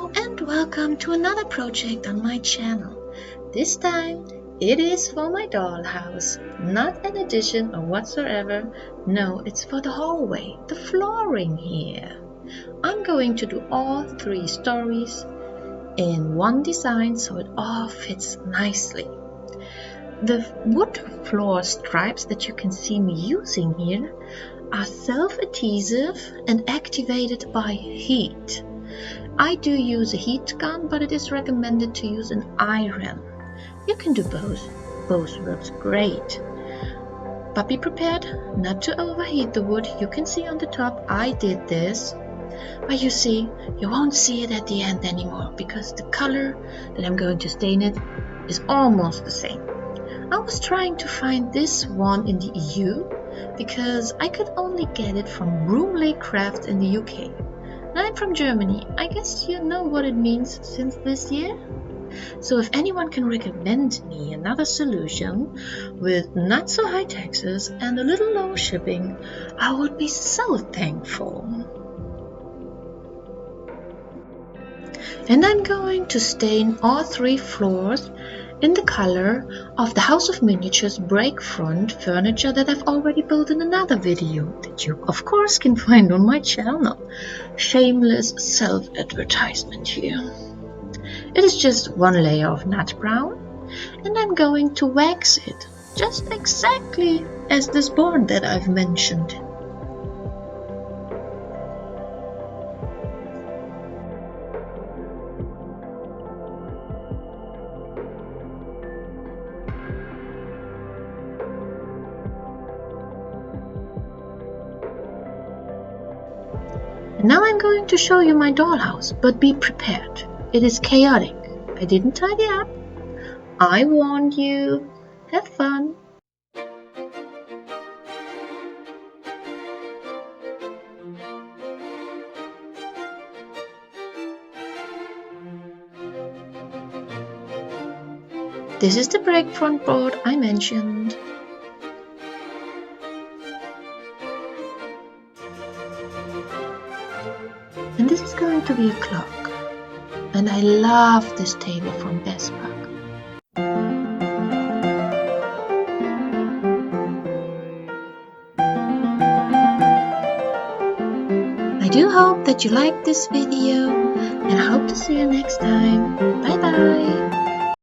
Hello and welcome to another project on my channel. This time it is for my dollhouse, not an addition or whatsoever. No, it's for the hallway, the flooring here. I'm going to do all three stories in one design so it all fits nicely. The wood floor stripes that you can see me using here are self-adhesive and activated by heat. I do use a heat gun, but it is recommended to use an iron. You can do both. Both works great. But be prepared not to overheat the wood. You can see on the top I did this. But you see, you won't see it at the end anymore because the color that I'm going to stain it is almost the same. I was trying to find this one in the EU because I could only get it from Greenleaf Craft in the UK. I'm from Germany. I guess you know what it means since this year. So if anyone can recommend me another solution with not so high taxes and a little lower shipping, I would be so thankful. And I'm going to stain all three floors in the color of the House of Miniatures break front furniture that I've already built in another video that you of course can find on my channel. Shameless self-advertisement here. It is just one layer of nut brown and I'm going to wax it just exactly as this board that I've mentioned. Now I'm going to show you my dollhouse, but be prepared. It is chaotic. I didn't tidy up. I warned you. Have fun. This is the break front board I mentioned. And this is going to be a clock. And I love this table from Best Buy. I do hope that you liked this video and I hope to see you next time. Bye bye!